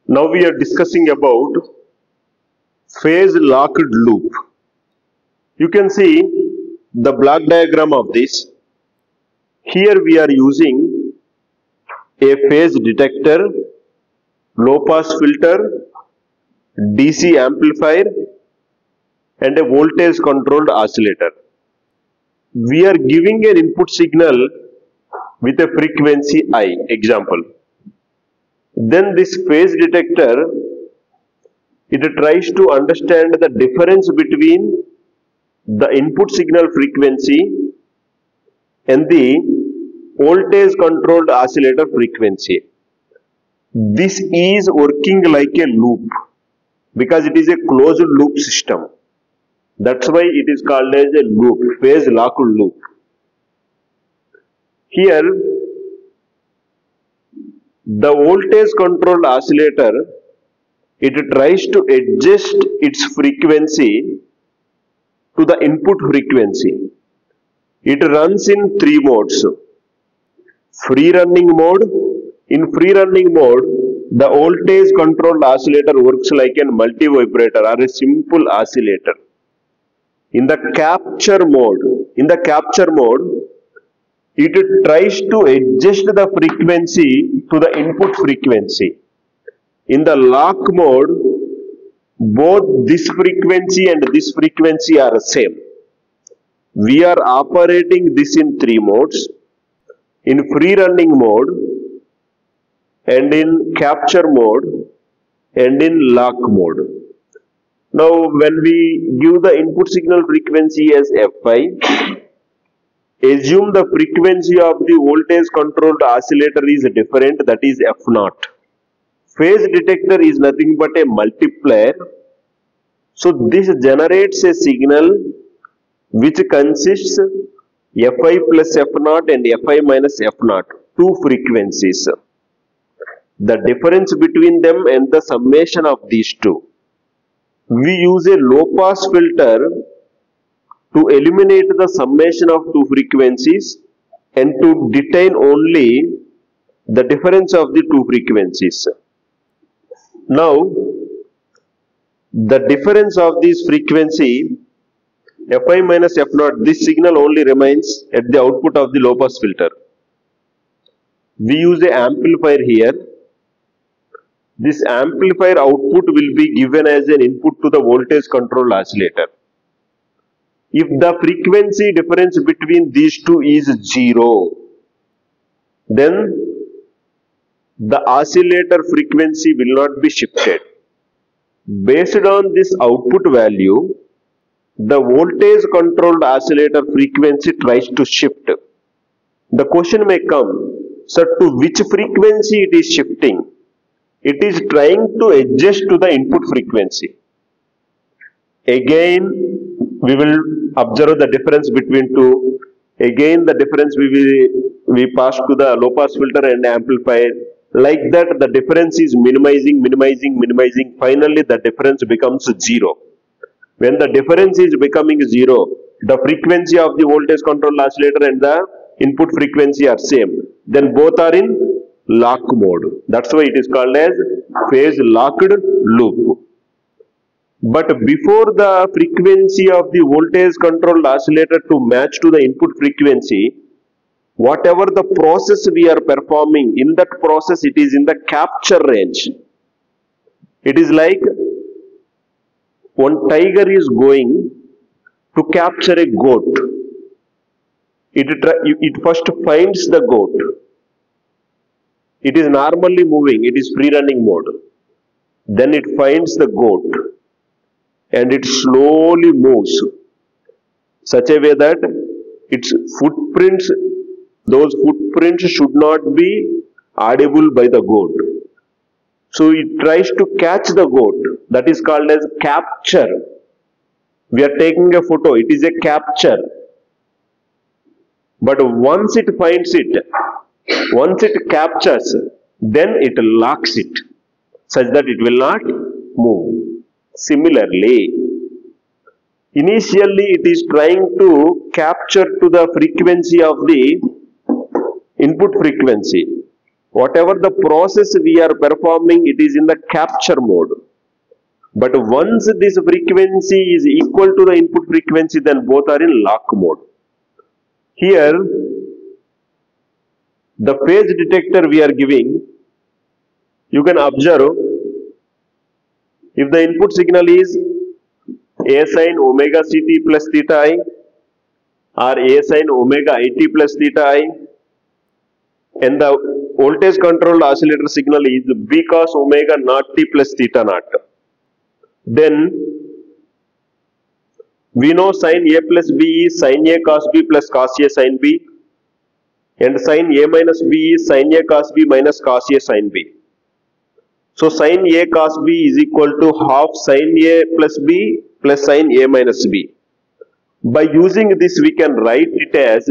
Now we are discussing about phase locked loop. You can see the block diagram of this. Here we are using a phase detector, low pass filter, DC amplifier and a voltage controlled oscillator. We are giving an input signal with a frequency I, example. Then this phase detector, it tries to understand the difference between the input signal frequency and the voltage controlled oscillator frequency. This is working like a loop because it is a closed loop system. That's why it is called as a loop, phase locked loop. Here, the voltage controlled oscillator, it tries to adjust its frequency to the input frequency. It runs in three modes. Free running mode. In free running mode, the voltage controlled oscillator works like a multi-vibrator or a simple oscillator. In the capture mode, it tries to adjust the frequency to the input frequency. In the lock mode, both this frequency and this frequency are the same. We are operating this in three modes: in free running mode, and in capture mode, and in lock mode. Now, when we give the input signal frequency as Fi, assume the frequency of the voltage controlled oscillator is different, that is F0. Phase detector is nothing but a multiplier. So this generates a signal which consists Fi plus F0 and Fi minus F0, two frequencies. The difference between them and the summation of these two. We use a low pass filter to eliminate the summation of two frequencies and to detain only the difference of the two frequencies. Now, the difference of this frequency Fi minus F0, this signal only remains at the output of the low pass filter. We use an amplifier here. This amplifier output will be given as an input to the voltage controlled oscillator. If the frequency difference between these two is 0, then the oscillator frequency will not be shifted. Based on this output value, the voltage controlled oscillator frequency tries to shift. The question may come, sir, to which frequency it is shifting? It is trying to adjust to the input frequency. Again, we will observe the difference between two. Again, the difference we pass to the low pass filter and amplifier. Like that, the difference is minimizing. Finally, the difference becomes 0. When the difference is becoming 0, the frequency of the voltage controlled oscillator and the input frequency are same. Then both are in lock mode. That's why it is called as phase locked loop. But before the frequency of the voltage controlled oscillator to match to the input frequency, whatever the process we are performing, in that process it is in the capture range. It is like one tiger is going to capture a goat. It first finds the goat. It is normally moving, it is free running mode. Then it finds the goat and it slowly moves such a way that its footprints, those footprints should not be audible by the goat. So it tries to catch the goat. That is called as capture. We are taking a photo, it is a capture. But once it finds it, once it captures, then it locks it such that it will not move. Similarly, initially it is trying to capture to the frequency of the input frequency. Whatever the process we are performing, it is in the capture mode. But once this frequency is equal to the input frequency, then both are in lock mode. Here, the phase detector we are giving, you can observe, if the input signal is A sin omega ct plus theta I or A sin omega it plus theta I, and the voltage controlled oscillator signal is B cos omega naught t plus theta naught, then we know sin A plus B is sin A cos B plus cos A sin B, and sin A minus B is sin A cos B minus cos A sin B. So sin A cos B is equal to half sin A plus B plus sin A minus B. By using this, we can write it as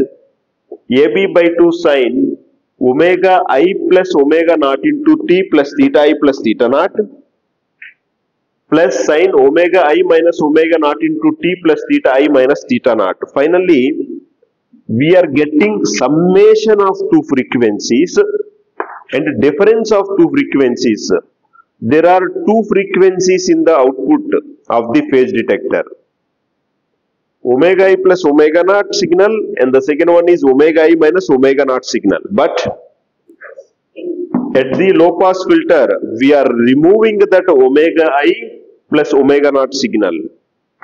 AB by 2 sin omega I plus omega naught into t plus theta I plus theta naught plus sin omega I minus omega naught into t plus theta I minus theta naught. Finally, we are getting summation of two frequencies and difference of two frequencies. There are two frequencies in the output of the phase detector. Omega I plus omega naught signal, and the second one is omega I minus omega naught signal. But at the low pass filter, we are removing that omega I plus omega naught signal.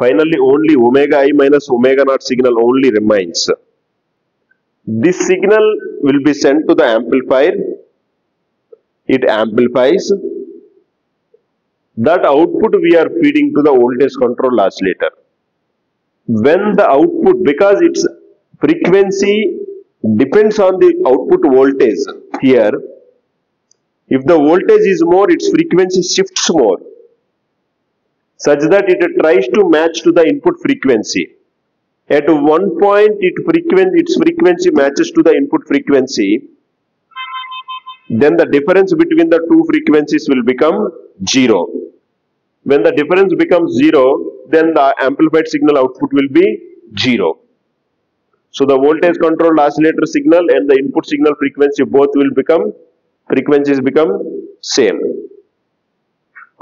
Finally, only omega I minus omega naught signal only remains. This signal will be sent to the amplifier. It amplifies. That output we are feeding to the voltage control oscillator. When the output, because its frequency depends on the output voltage here, if the voltage is more, its frequency shifts more, such that it tries to match to the input frequency. At one point, its frequency matches to the input frequency, then the difference between the two frequencies will become 0. When the difference becomes 0, then the amplified signal output will be 0. So the voltage controlled oscillator signal and the input signal frequency both will become, frequencies become same.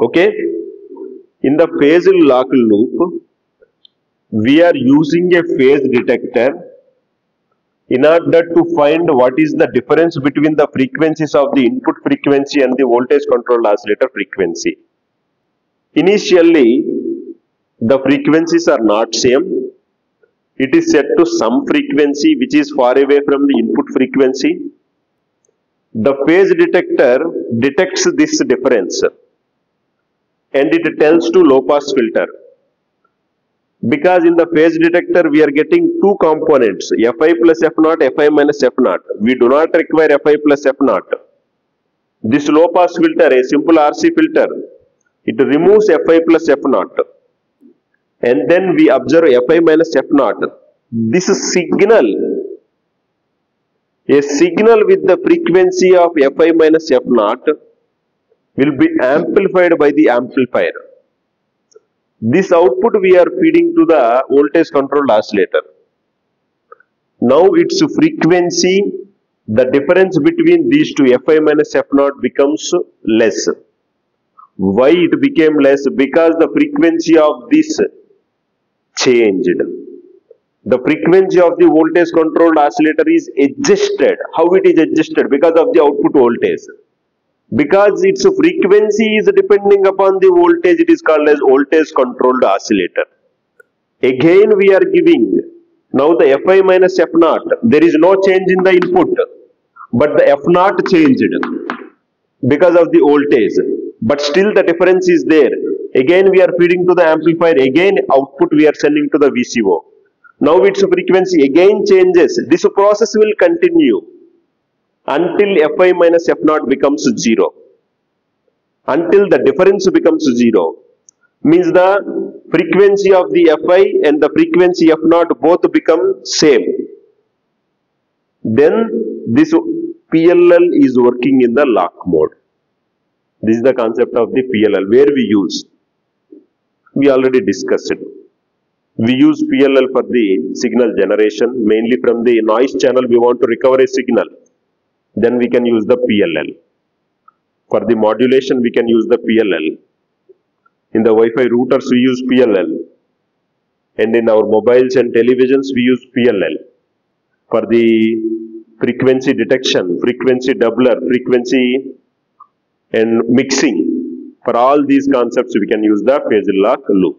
Okay? In the phase lock loop, we are using a phase detector in order to find what is the difference between the frequencies of the input frequency and the voltage controlled oscillator frequency. Initially, the frequencies are not same. It is set to some frequency which is far away from the input frequency. The phase detector detects this difference and it tells to low pass filter. Because in the phase detector we are getting two components, Fi plus F0, Fi minus F0. We do not require Fi plus F0. This low pass filter, a simple RC filter, it removes Fi plus F0. And then we observe Fi minus F0. This signal, a signal with the frequency of Fi minus F0 will be amplified by the amplifier. This output we are feeding to the voltage controlled oscillator. Now its frequency, the difference between these two Fi minus F0 becomes less. Why it became less? Because the frequency of this changed. The frequency of the voltage controlled oscillator is adjusted. How it is adjusted? Because of the output voltage. Because its frequency is depending upon the voltage, it is called as voltage controlled oscillator. Again we are giving, now the Fi minus F0, there is no change in the input, but the F0 changed because of the voltage, but still the difference is there. Again we are feeding to the amplifier, again output we are sending to the VCO. Now its frequency again changes. This process will continue until Fi minus F0 becomes 0. Until the difference becomes 0. Means the frequency of the Fi and the frequency F0 both become same. Then this PLL is working in the lock mode. This is the concept of the PLL, where we use. We already discussed it. We use PLL for the signal generation, mainly from the noise channel we want to recover a signal. then we can use the PLL. For the modulation, we can use the PLL. In the Wi-Fi routers, we use PLL. And in our mobiles and televisions, we use PLL. For the frequency detection, frequency doubler, frequency and mixing, for all these concepts, we can use the phase lock loop.